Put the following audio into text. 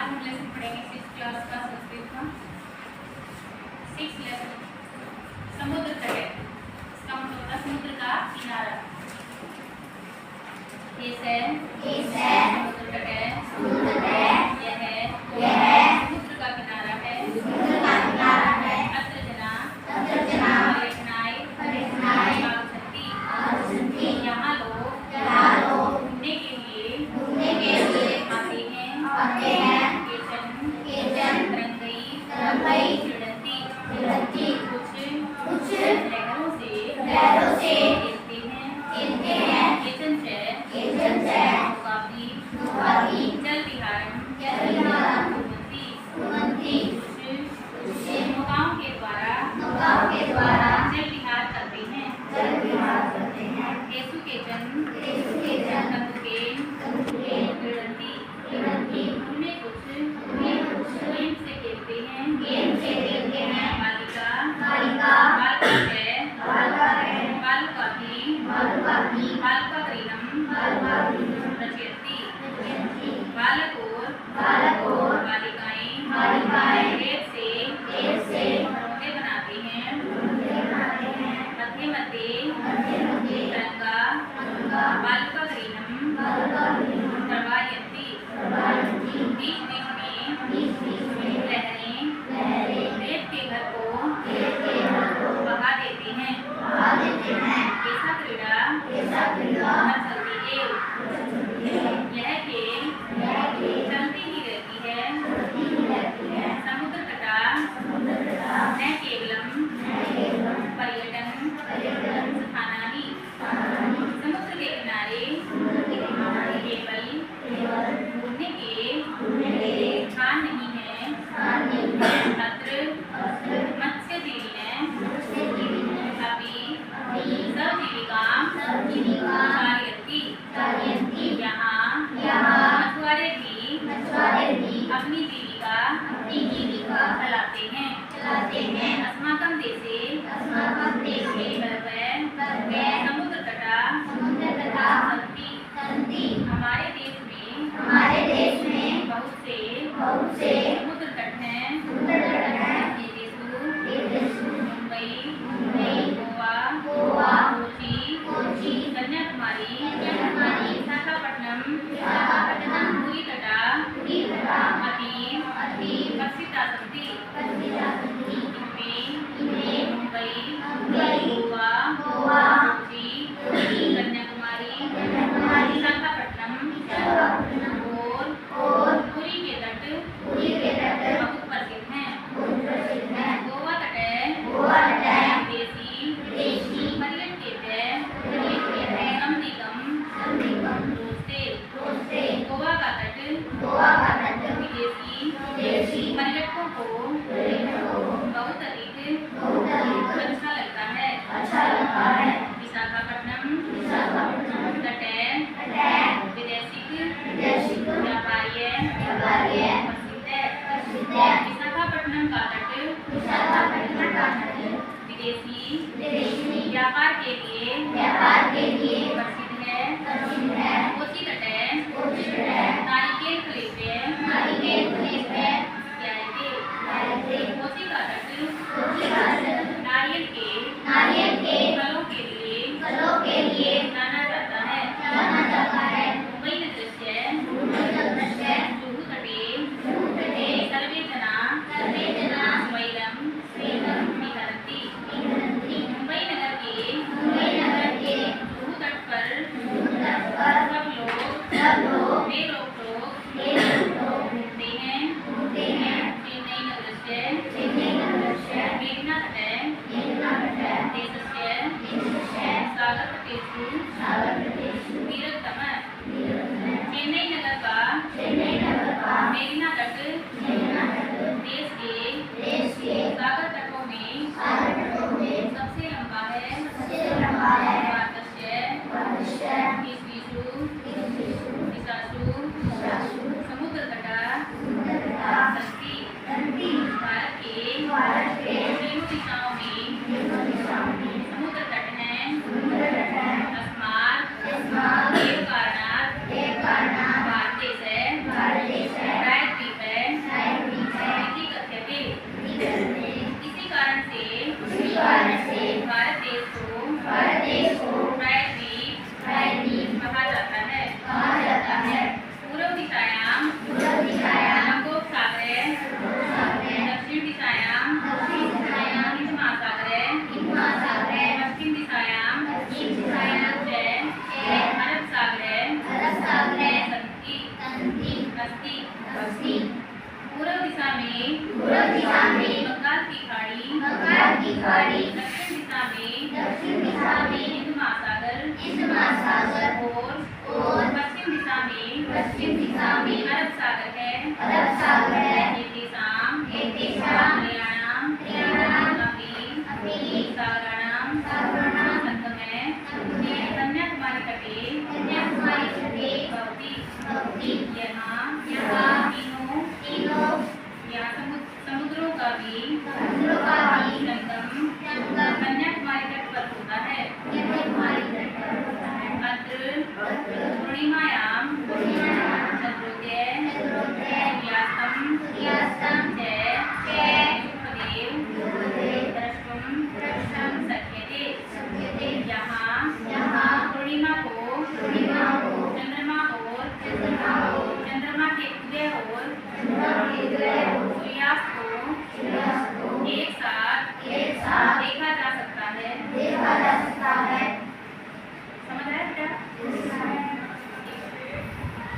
हम लेसन पढ़ेंगे 6th class का संस्कृत का 6th लेसन समुद्र तट। इसका मतलब होता है समुद्र का किनारा। ये समुद्र तट है। यह समुद्र का किनारा है। अत्र जना लेखनाय आगच्छन्ति। यहाँ लोग घूमने के लिए आते हैं। केचन रंगई क्रीडन्ति। कुछ लहरों से खेलते हैं। केचन च नौकापि जल विहारं कुर्वन्ति। कुछ नौकाओं के द्वारा जल विहार करते हैं। केषु केचन कन्दुकेन क्रीडन्ति। उनमें कुछ गेम से खेलते हैं। बालिका बालुका क्रीडनं रचयन्ति। बालक और बालिकाएं रेत से खिलौने बनाते हैं। मध्य तरंगा बालुका क्रीडनं प्रवाहयन्ति। बीच में लहरें रेत के घर को बहा देते हैं। ऐसा क्रीड़ा चलती है। यह खेल चलती ही रहती है। समुद्र तटा न केवलम पर्यटन स्थानानि। समुद्र के किनारे केवल घूमने के स्थान नहीं है। अत्र मत्स्यजीविनः अपि सजीविकां कारयन्ति। यहाँ मछुआरे भी अपनी जीविका चलाते हैं। अस्माकं देशे बहवः समुद्र तटा सन्ति। हमारे देश में बहुत से समुद्र तट हैं। येषु मुंबई, गोवा, कोची, कन्याकुमारी, विशाखापट्टनम, पुरी तटा अति विकसिता सन्ति। इनमें मुंबई, गोवा, कोची, कन्याकुमारी, विशाखापट्टनम और पुरी के तट बहुत प्रसिद्ध हैं। गोवा तट विदेशी पर्यटक कम रोजते। गोवा का तट विदेशी पर्यटकों को बहुत अधिक अच्छा लगता है। विशाखापट्टनम तट विदेशी व्यापारी प्रसिद्ध है। विशाखापट्टनम का तट विदेशी व्यापार के लिए प्रसिद्ध है। कोची तट नारिकेल खरीदते कोची का तट नारियल के फलों के लिए जाना जाता है। मुंबई नगरस्य जुहू तटे सर्वे जना स्वैरं विहरन्ति। मुंबई नगर के जुहू तट पर सब लोग बेरोक-टोक घूमते हैं। चेन्नई नगरस्य मेरिना तट देशस्य सागरतटेषु तीर्थतमः। चेन्नई नगर का मेरिना तट देश के सागर तटों में सबसे लंबा है। भारतस्य समुद्र तटा सन्ति। भारत के तीनों दिशाओं में समुद्र तट हैं। तस्मात् देव कारणात् भारत देश है। प्रायद्वीप है। पूर्व दिशा में बंगाल की खाड़ी दक्षिण दिशा में हिंद महासागर और पश्चिम दिशा में अरब सागर है हरियाणा सागराणाम संगमे कन्याकुमारी तटे भवति यहाँ